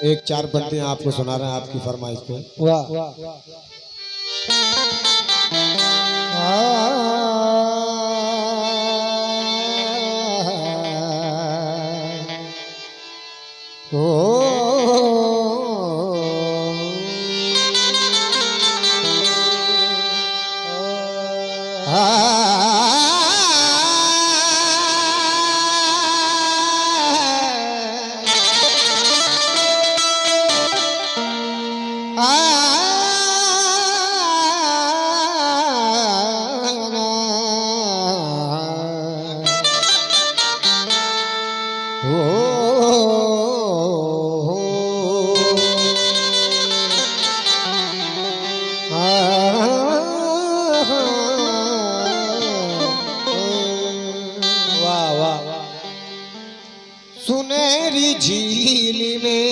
एक चार पंक्तियां आपको सुना रहे हैं आपकी फरमाइश पे। वाह सुनहरी झील में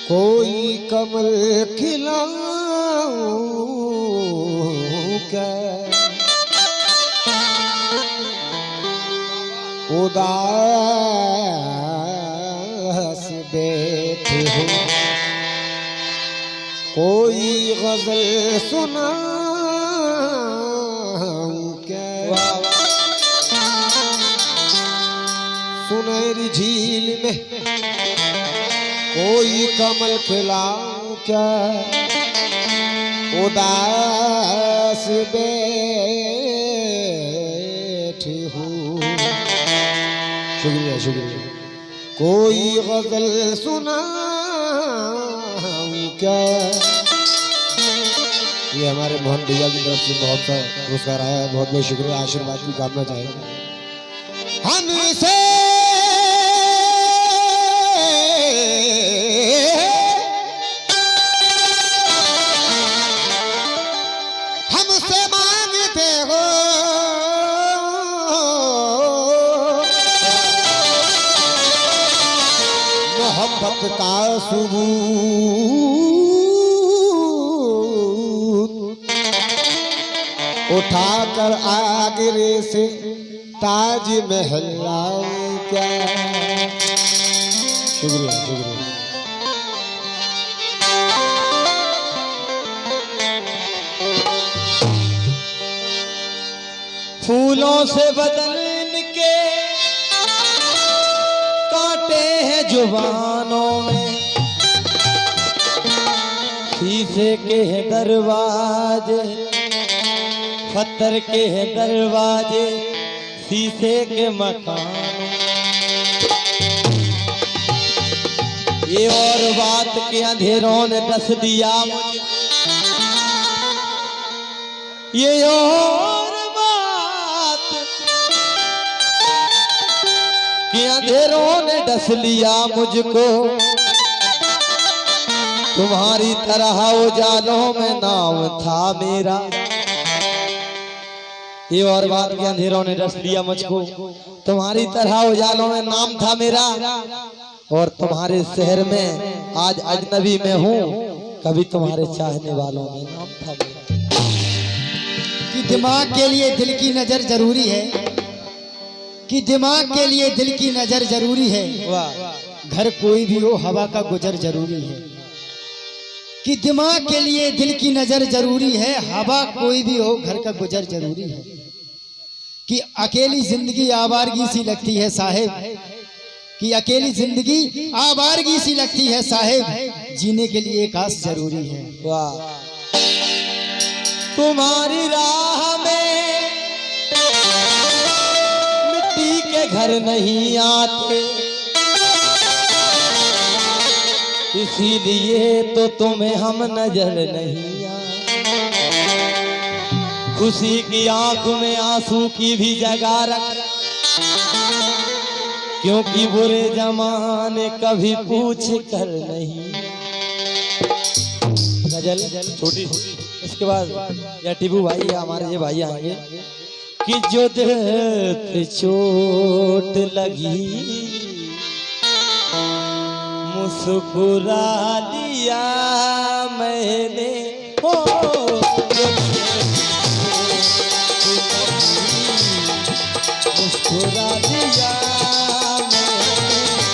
कोई कमल खिला क्या उदास बैठे हो कोई गजल सुना क्या सुनहरी झील में कोई कमल खिलाऊं क्या उदास बैठी हूँ। शुक्रिया शुक्रिया। कोई गजल सुनाऊं क्या। ये हमारे मोहन भैया की तरफ से बहुत सा पुरस्कार आया है, बहुत बहुत शुक्रिया। आशीर्वाद की कामना चाहेंगे हमसे मांगते हो मोहब्बत का सबूत उठाकर आगरे से ताज महल क्या। शुक्रिया शुक्रिया। फूलों से बदन के कांटे हैं जुबानों में शीशे के हैं दरवाजे पत्थर के हैं दरवाजे शीशे के मकान। ये और बात के अंधेरों ने डस दिया मुझे। ये और बात के अंधेरों ने डस लिया मुझको। तुम्हारी तरह उजालों में नाम था मेरा। ये और बात के अंधेरों ने डस लिया मुझको। तुम्हारी तरह उजालों में नाम था मेरा। और तुम्हारे शहर में आज अजनबी में हूँ। कभी तुम्हारे चाहने वालों में नाम था मेरा। कि दिमाग के लिए दिल की नजर जरूरी है। कि दिमाग के लिए दिल की नजर जरूरी है। घर कोई भी हो हवा का गुजर जरूरी है। कि दिमाग के लिए दिल की नजर जरूरी है। हवा कोई भी हो घर का गुजर जरूरी है। कि अकेली जिंदगी आवारगी सी लगती है साहिब। कि अकेली जिंदगी आवारगी सी लगती है साहिब। जीने के लिए एक आस जरूरी है। वाह। तुम्हारी राह में मिट्टी के घर नहीं आते इसीलिए तो तुम्हें हम नजर नहीं आते। खुशी की आंख में आंसू की भी जगह रख क्योंकि बुरे जमाने कभी पूछ कर नहीं। गजल छोटी इसके बाद या टिबू भाई हमारे ये भाई आएंगे कि जो दिल पे चोट लगी मुस्कुरा दिया मैंने हो। मुस्कुरा दिया मैंने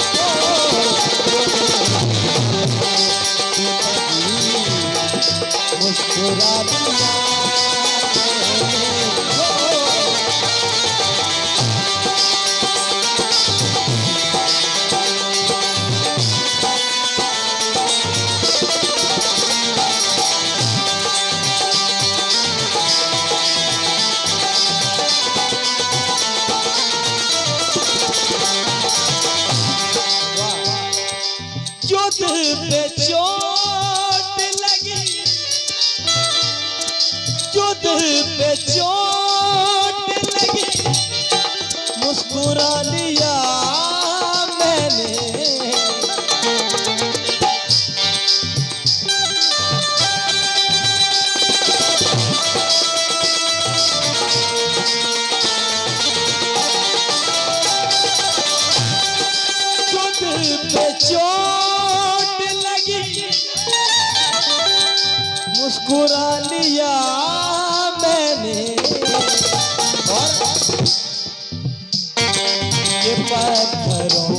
के पत्थरों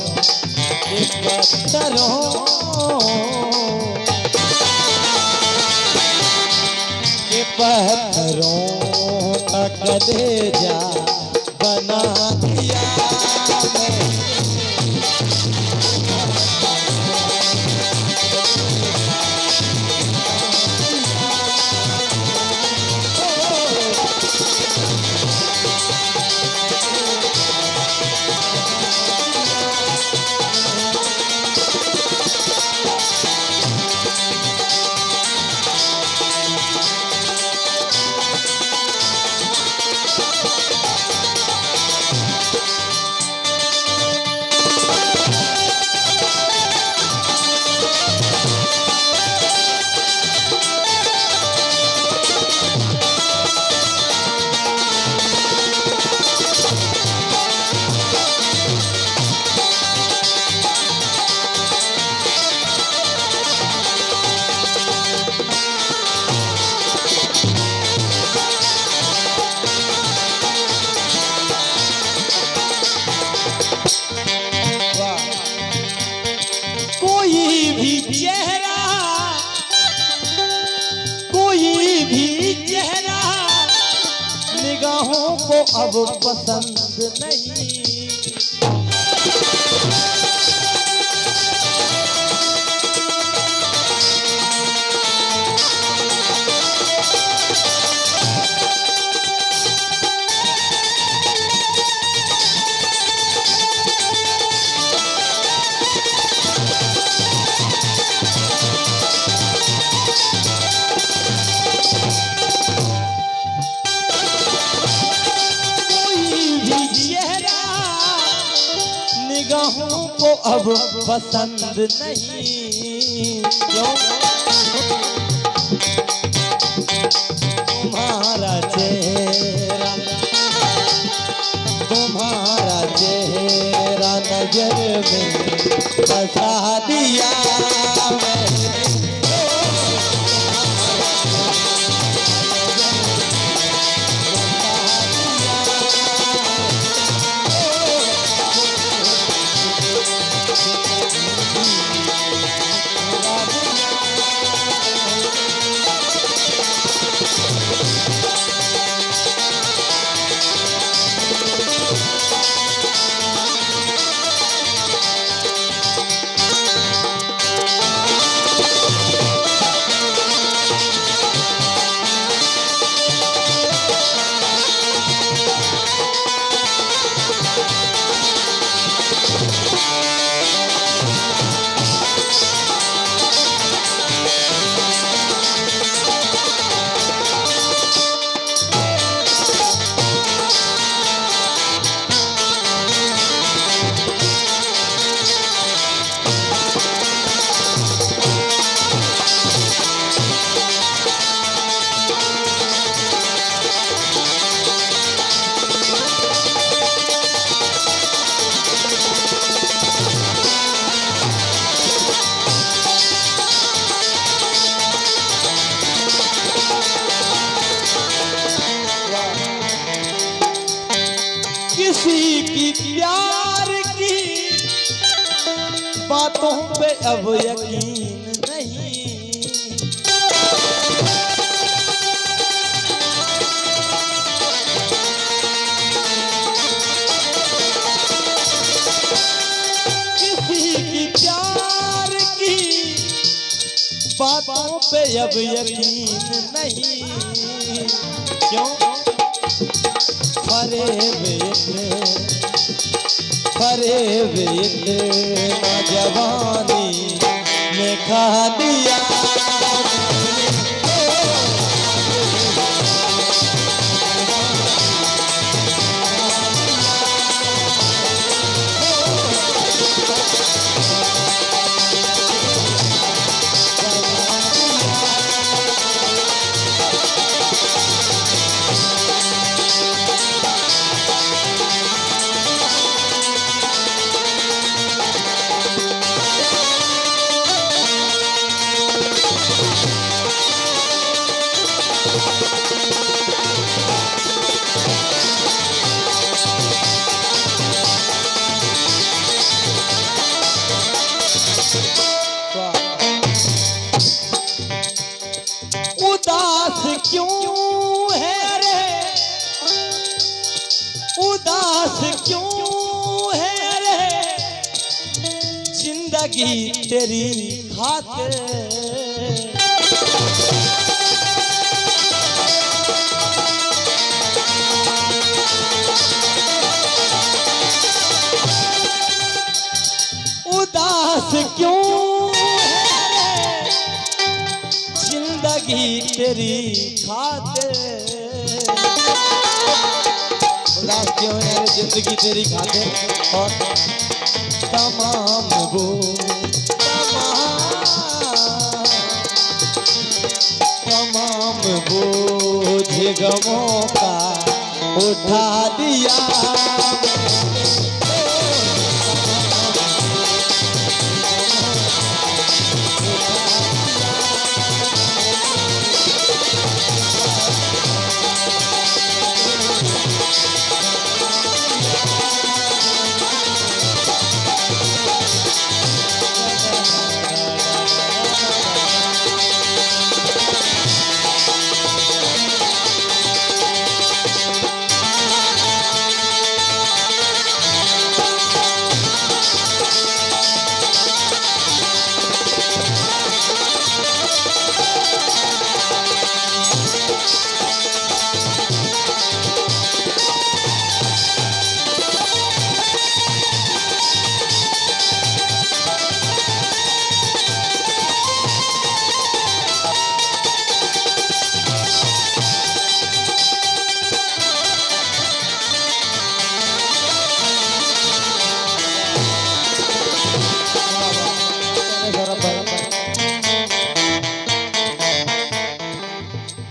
के पत्थरों के पत्थरों का कलेजा बना दिया मैंने। कोई भी चेहरा निगाहों को अब पसंद नहीं। निगाहों को अब पसंद नहीं। क्यों? तुम्हारा चेहरा नजर में बसा दिया मैंने। किसी की प्यार की बातों पे अब यकीन नहीं। किसी की प्यार की बातों पे अब यकीन नहीं। क्यों? फरेब नौजवानी ने खा दिया। उदास क्यों है रे जिंदगी तेरी खातिर। उदास क्यों है जिंदगी तेरी खातिर। उदास क्यों है जिंदगी तेरी खातिर। और तमाम बोझ गमों का उठा दिया।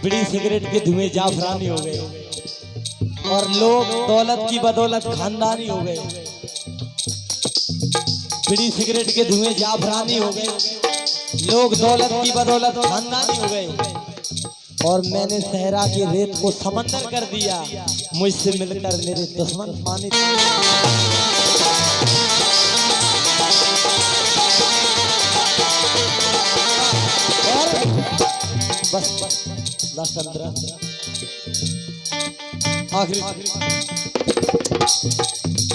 बीड़ी सिगरेट के धुएं जाफरानी हो गए और लोग दौलत की बदौलत खानदानी हो गए। बीड़ी सिगरेट के धुएं जाफरानी हो गए, लोग दौलत की बदौलत खानदानी हो गए। और मैंने सहरा की रेत को समंदर कर दिया, मुझसे मिलकर मेरे दुश्मन पानी। बस लास्ट अंतरा आखिरी।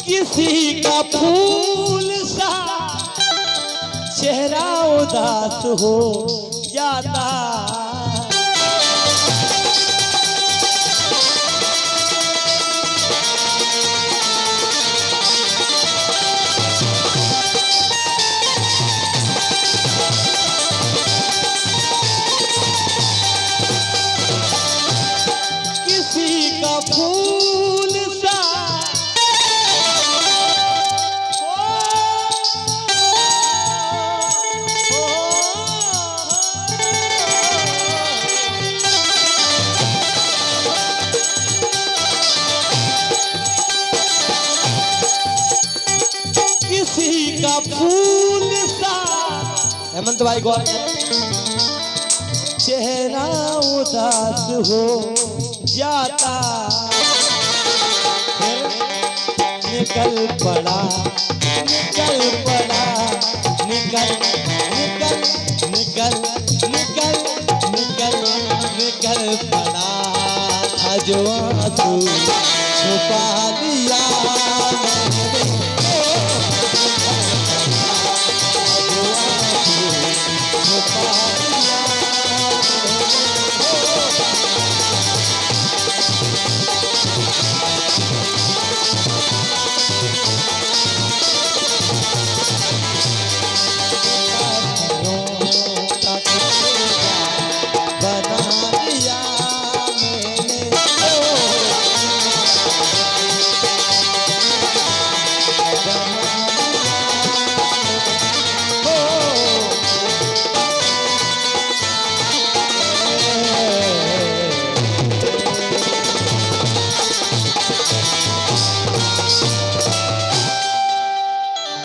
किसी का फूल सा चेहरा उदास हो जाता। फूल सा किसी का फूल सा। हेमंत भाई गौर, चेहरा उदास हो जाता। निकल पड़ा निकल पड़ा निकल निकल निकल निकल निकल निकल पड़ा था जो आंसू छुपा दिया।